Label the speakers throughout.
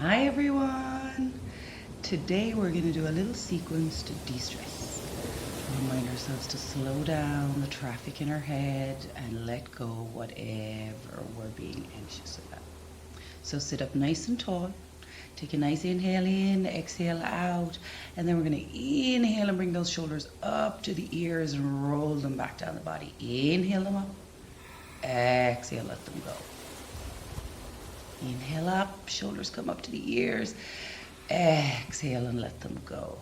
Speaker 1: Hi everyone! Today we're going to do a little sequence to de-stress. Remind ourselves to slow down the traffic in our head and let go whatever we're being anxious about. So sit up nice and tall. Take a nice inhale in, exhale out, and then we're going to inhale and bring those shoulders up to the ears and roll them back down the body. Inhale them up, exhale, let them go. Inhale up, shoulders come up to the ears. Exhale and let them go.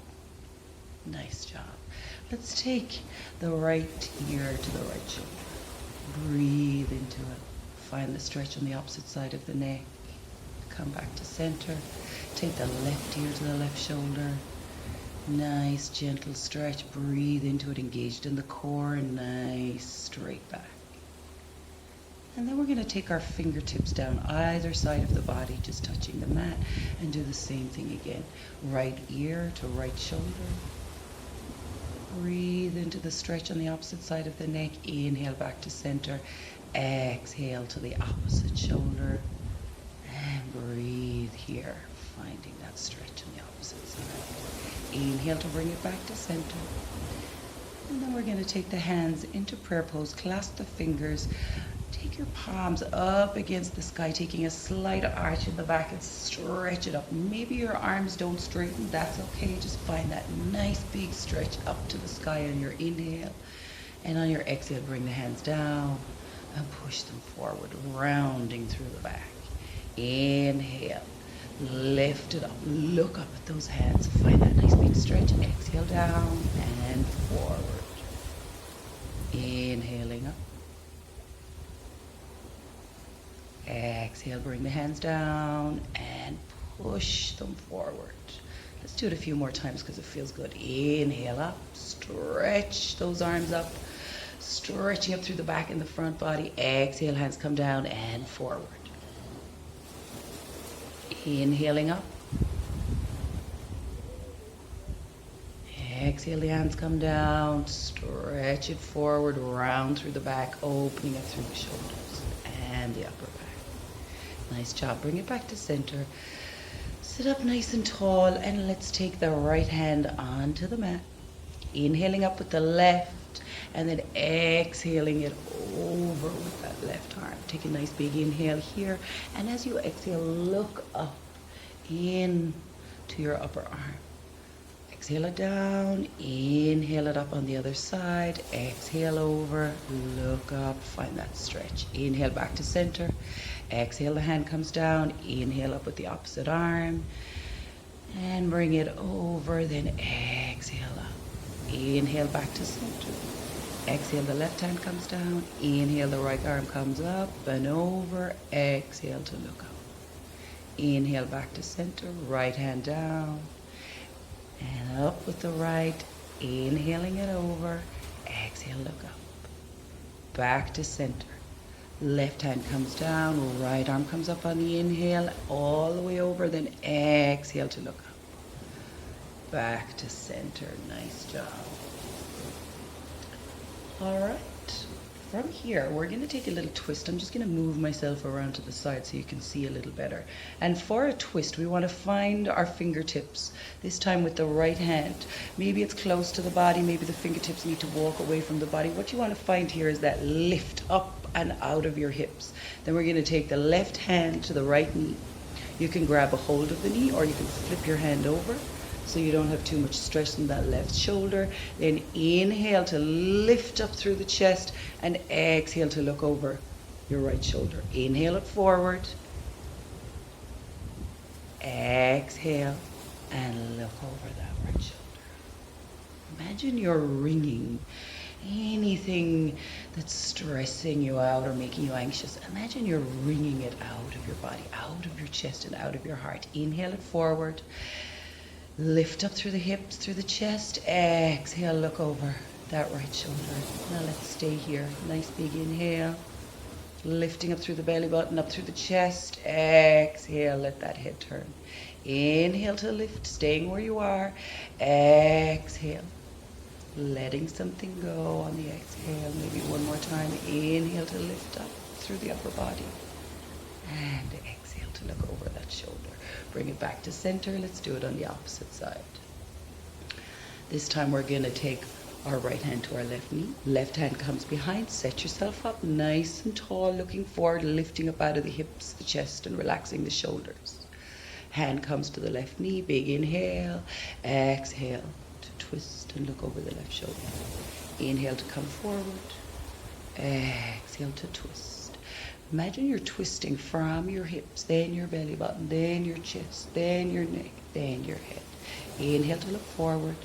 Speaker 1: Nice job. Let's take the right ear to the right shoulder. Breathe into it. Find the stretch on the opposite side of the neck. Come back to center. Take the left ear to the left shoulder. Nice gentle stretch. Breathe into it, engaged in the core. Nice straight back. And then we're going to take our fingertips down either side of the body, just touching the mat, and do the same thing again. Right ear to right shoulder. Breathe into the stretch on the opposite side of the neck. Inhale back to center. Exhale to the opposite shoulder. And breathe here, finding that stretch on the opposite side. Inhale to bring it back to center. And then we're going to take the hands into prayer pose. Clasp the fingers. Take your palms up against the sky, taking a slight arch in the back and stretch it up. Maybe your arms don't straighten, that's okay. Just find that nice big stretch up to the sky on your inhale. And on your exhale, bring the hands down and push them forward, rounding through the back. Inhale, lift it up, look up at those hands, find that nice big stretch. Exhale down and forward. Inhaling up. Exhale, bring the hands down and push them forward. Let's do it a few more times because it feels good. Inhale up, stretch those arms up, stretching up through the back and the front body. Exhale, hands come down and forward. Inhaling up. Exhale, the hands come down, stretch it forward, round through the back, opening up through the shoulders and the upper back. Nice job. Bring it back to center. Sit up nice and tall, and let's take the right hand onto the mat. Inhaling up with the left, and then exhaling it over with that left arm. Take a nice big inhale here, and as you exhale, look up in to your upper arm. Exhale it down, inhale it up on the other side, exhale over, look up, find that stretch. Inhale back to center, exhale, the hand comes down, inhale up with the opposite arm, and bring it over, then exhale up. Inhale back to center, exhale, the left hand comes down, inhale, the right arm comes up and over, exhale to look up. Inhale back to center, right hand down, and up with the right, inhaling it over, exhale, look up. Back to center. Left hand comes down, right arm comes up on the inhale, all the way over, then exhale to look up. Back to center, nice job. All right. From here, we're going to take a little twist. I'm just going to move myself around to the side so you can see a little better. And for a twist, we want to find our fingertips, this time with the right hand. Maybe it's close to the body, maybe the fingertips need to walk away from the body. What you want to find here is that lift up and out of your hips. Then we're going to take the left hand to the right knee. You can grab a hold of the knee, or you can flip your hand over so you don't have too much stress in that left shoulder. Then inhale to lift up through the chest, and exhale to look over your right shoulder. Inhale it forward. Exhale and look over that right shoulder. Imagine you're wringing anything that's stressing you out or making you anxious. Imagine you're wringing it out of your body, out of your chest and out of your heart. Inhale it forward. Lift up through the hips, through the chest. Exhale, look over that right shoulder. Now let's stay here. Nice big inhale. Lifting up through the belly button, up through the chest. Exhale, let that head turn. Inhale to lift, staying where you are. Exhale. Letting something go on the exhale. Maybe one more time. Inhale to lift up through the upper body. And exhale to look over that shoulder. Bring it back to center. Let's do it on the opposite side. This time we're going to take our right hand to our left knee. Left hand comes behind. Set yourself up nice and tall, looking forward, lifting up out of the hips, the chest, and relaxing the shoulders. Hand comes to the left knee. Big inhale. Exhale to twist and look over the left shoulder. Inhale to come forward. Exhale to twist. Imagine you're twisting from your hips, then your belly button, then your chest, then your neck, then your head. Inhale to look forward.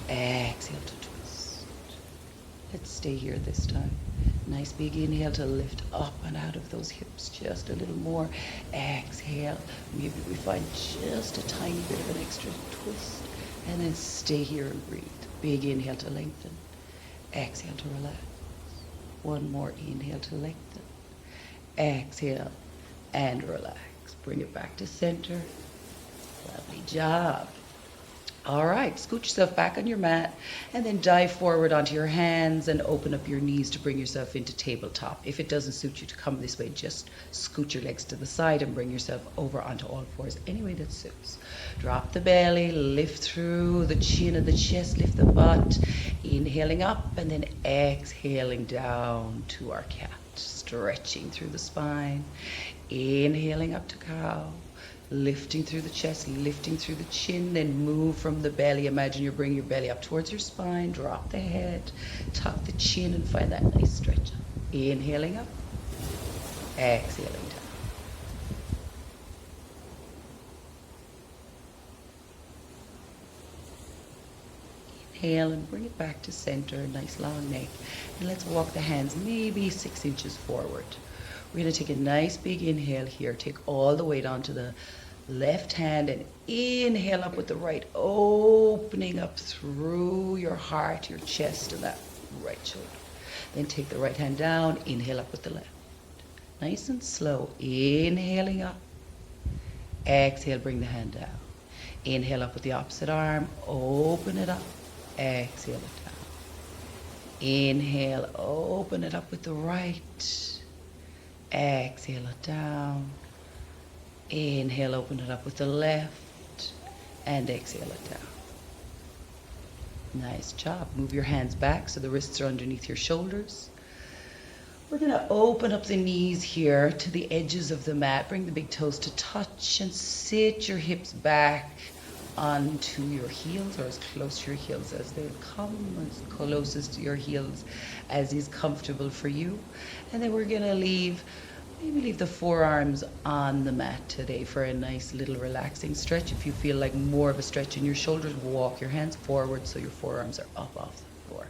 Speaker 1: Exhale to twist. Let's stay here this time. Nice big inhale to lift up and out of those hips just a little more. Exhale. Maybe we find just a tiny bit of an extra twist. And then stay here and breathe. Big inhale to lengthen. Exhale to relax. One more inhale to lengthen. Exhale and relax. Bring it back to center. Lovely job. All right, scoot yourself back on your mat and then dive forward onto your hands and open up your knees to bring yourself into tabletop. If it doesn't suit you to come this way, just scoot your legs to the side and bring yourself over onto all fours, any way that suits. Drop the belly, lift through the chin and the chest, lift the butt, inhaling up and then exhaling down to our cat, stretching through the spine, inhaling up to cow. Lifting through the chest, lifting through the chin, then move from the belly. Imagine you're bringing your belly up towards your spine. Drop the head, tuck the chin, and find that nice stretch. Inhaling up, exhaling down. Inhale and bring it back to center, nice long neck. And let's walk the hands maybe 6 inches forward. We're going to take a nice big inhale here. Take all the weight onto the left hand and inhale up with the right, opening up through your heart, your chest, and that right shoulder. Then take the right hand down, inhale up with the left. Nice and slow. Inhaling up. Exhale, bring the hand down. Inhale up with the opposite arm. Open it up. Exhale it down. Inhale, open it up with the right. Exhale it down. Inhale, open it up with the left. And exhale it down. Nice job. Move your hands back so the wrists are underneath your shoulders. We're going to open up the knees here to the edges of the mat. Bring the big toes to touch and sit your hips back onto your heels, or as close to your heels as they'll come, as closest to your heels as is comfortable for you. And then we're going to leave the forearms on the mat today for a nice little relaxing stretch. If you feel like more of a stretch in your shoulders, walk your hands forward so your forearms are up off the floor.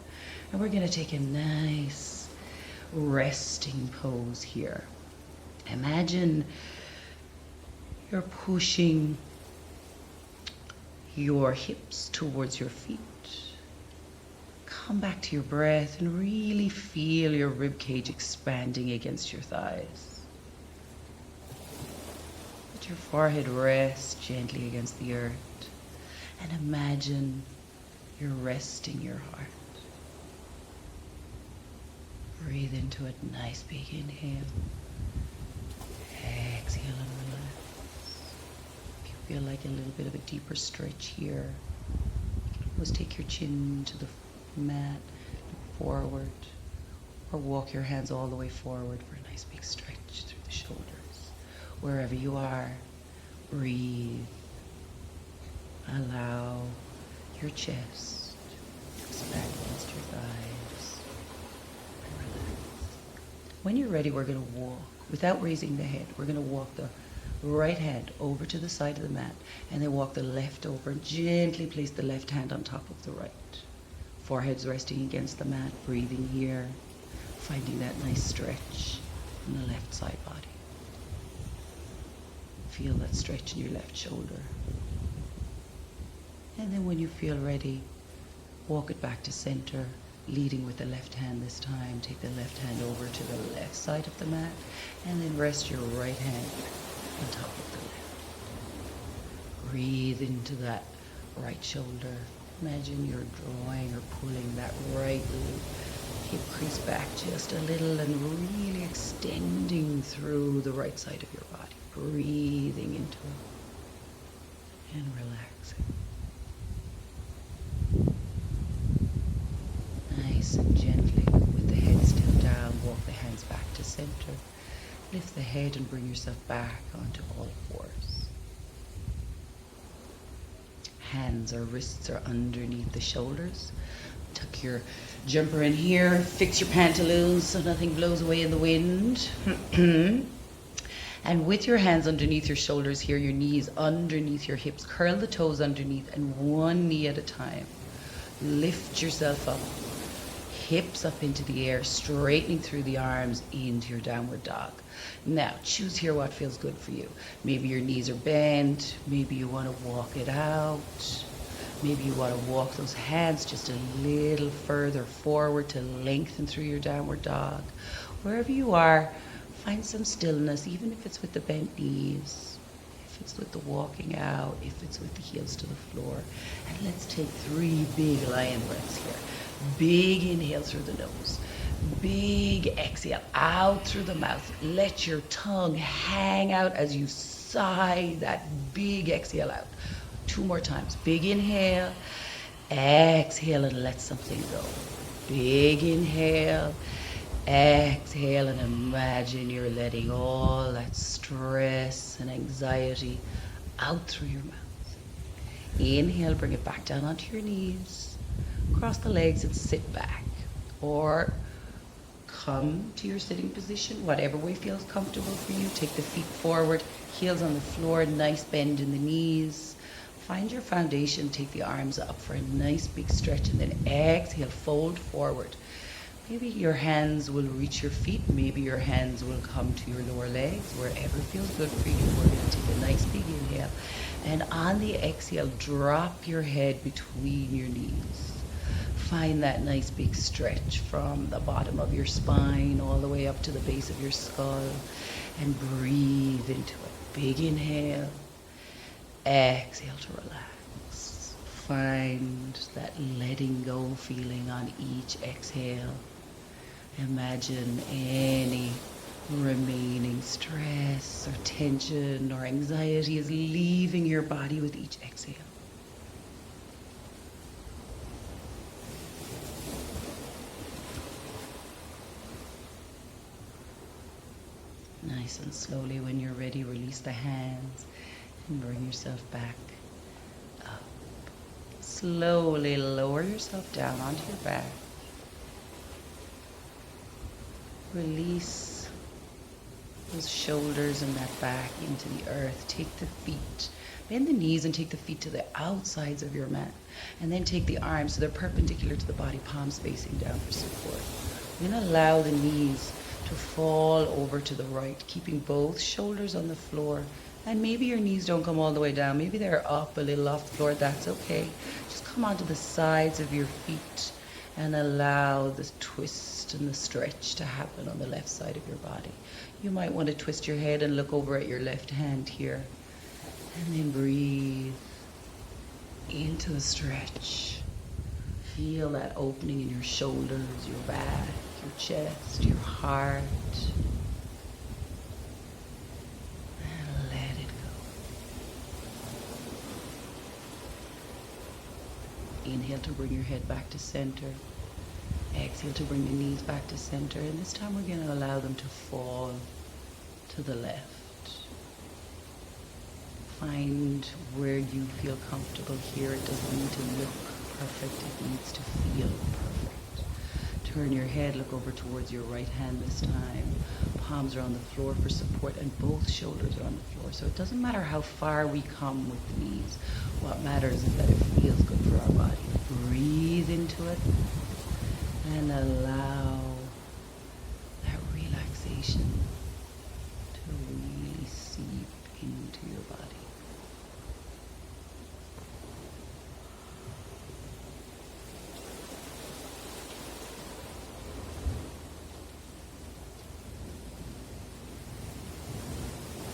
Speaker 1: And we're going to take a nice resting pose here. Imagine you're pushing your hips towards your feet. Come back to your breath and really feel your rib cage expanding against your thighs. Let your forehead rest gently against the earth and imagine you're resting your heart. Breathe into it, nice big inhale. Exhale and relax. Feel like a little bit of a deeper stretch here. You can always take your chin to the mat, look forward, or walk your hands all the way forward for a nice big stretch through the shoulders. Wherever you are, breathe. Allow your chest to expand against your thighs and relax. When you're ready, we're going to walk without raising the head. We're going to walk the right hand over to the side of the mat and then walk the left over and gently place the left hand on top of the right. Forehead's resting against the mat, breathing here, finding that nice stretch in the left side body. Feel that stretch in your left shoulder. And then when you feel ready, walk it back to center, leading with the left hand this time. Take the left hand over to the left side of the mat and then rest your right hand on top of the left. Breathe into that right shoulder. Imagine you're drawing or pulling that right hip crease back just a little and really extending through the right side of your body. Breathing into it. And relaxing. Nice and gently, with the head still down, walk the hands back to center. Lift the head and bring yourself back onto all fours. Hands or wrists are underneath the shoulders. Tuck your jumper in here. Fix your pantaloons so nothing blows away in the wind. And with your hands underneath your shoulders here, your knees underneath your hips, curl the toes underneath, and one knee at a time. Lift yourself up. Hips up into the air, straightening through the arms into your downward dog. Now, choose here what feels good for you. Maybe your knees are bent. Maybe you want to walk it out. Maybe you want to walk those hands just a little further forward to lengthen through your downward dog. Wherever you are, find some stillness, even if it's with the bent knees, if it's with the walking out, if it's with the heels to the floor. And let's take 3 big lion breaths here. Big inhale through the nose. Big exhale out through the mouth. Let your tongue hang out as you sigh that big exhale out. 2 more times. Big inhale. Exhale and let something go. Big inhale. Exhale and imagine you're letting all that stress and anxiety out through your mouth. Inhale, bring it back down onto your knees. Cross the legs and sit back. Or come to your sitting position, whatever way feels comfortable for you. Take the feet forward, heels on the floor, nice bend in the knees. Find your foundation, take the arms up for a nice big stretch, and then exhale, fold forward. Maybe your hands will reach your feet, maybe your hands will come to your lower legs, wherever feels good for you. We're going to take a nice big inhale, and on the exhale, drop your head between your knees. Find that nice big stretch from the bottom of your spine all the way up to the base of your skull, and breathe into it. Big inhale, exhale to relax. Find that letting go feeling on each exhale. Imagine any remaining stress or tension or anxiety is leaving your body with each exhale. Nice and slowly, when you're ready, release the hands and bring yourself back up. Slowly lower yourself down onto your back. Release those shoulders and that back into the earth. Take the feet, bend the knees and take the feet to the outsides of your mat. And then take the arms so they're perpendicular to the body, palms facing down for support. You're going to allow the knees to fall over to the right, keeping both shoulders on the floor. And maybe your knees don't come all the way down. Maybe they're up a little off the floor. That's okay. Just come onto the sides of your feet and allow the twist and the stretch to happen on the left side of your body. You might want to twist your head and look over at your left hand here. And then breathe into the stretch. Feel that opening in your shoulders, your back, your chest, your heart. And let it go. Inhale to bring your head back to center. Exhale to bring the knees back to center. And this time we're going to allow them to fall to the left. Find where you feel comfortable here. It doesn't need to look perfect. It needs to feel perfect. Turn your head, look over towards your right hand this time. Palms are on the floor for support and both shoulders are on the floor. So it doesn't matter how far we come with the knees. What matters is that it feels good for our body. Breathe into it and allow that relaxation to really seep into your body.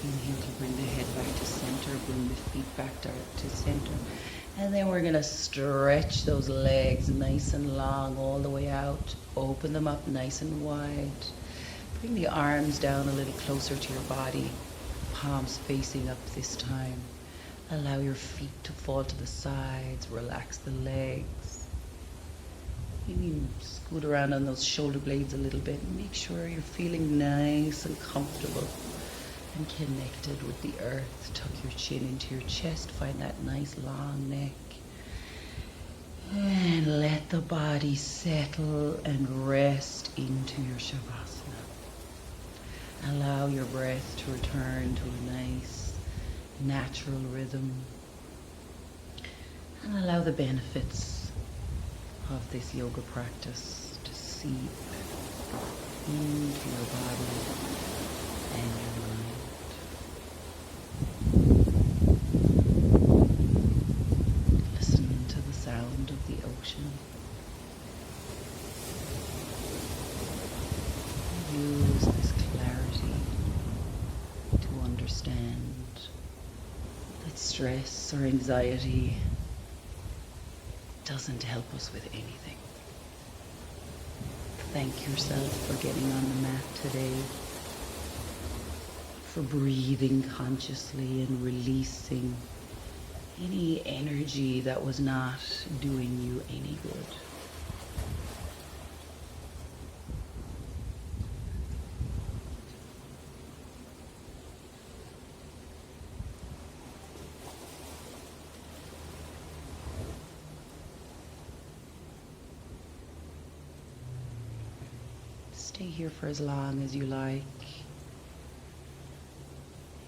Speaker 1: Inhale to bring the head back to center, bring the feet back to center. And then we're going to stretch those legs nice and long all the way out. Open them up nice and wide. Bring the arms down a little closer to your body. Palms facing up this time. Allow your feet to fall to the sides, relax the legs. Maybe scoot around on those shoulder blades a little bit. Make sure you're feeling nice and comfortable and connected with the earth. Tuck your chin into your chest, find that nice long neck. And let the body settle and rest into your Shavasana. Allow your breath to return to a nice, natural rhythm. And allow the benefits of this yoga practice to seep into your body and your mind. Listen to the sound of the ocean. Use this clarity to understand that stress or anxiety doesn't help us with anything. Thank yourself for getting on the mat today, for breathing consciously and releasing any energy that was not doing you any good. Stay here for as long as you like.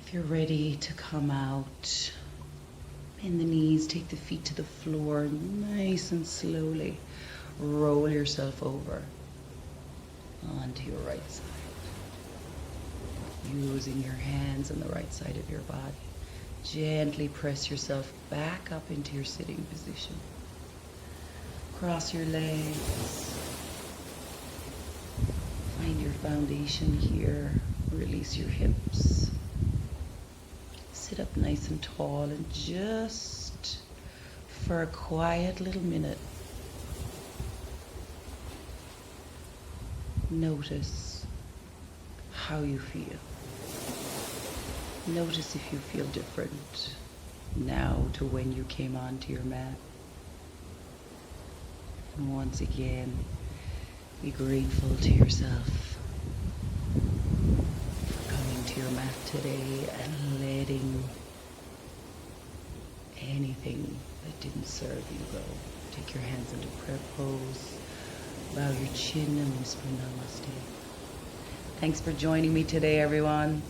Speaker 1: If you're ready to come out, bend the knees, take the feet to the floor, nice and slowly roll yourself over onto your right side. Using your hands on the right side of your body, gently press yourself back up into your sitting position. Cross your legs. Find your foundation here. Release your hips. Sit up nice and tall and just for a quiet little minute, notice how you feel. Notice if you feel different now to when you came onto your mat. And once again, be grateful to yourself for coming to your mat today and letting anything that didn't serve you go. Take your hands into prayer pose, bow your chin and whisper namaste. Thanks for joining me today, everyone.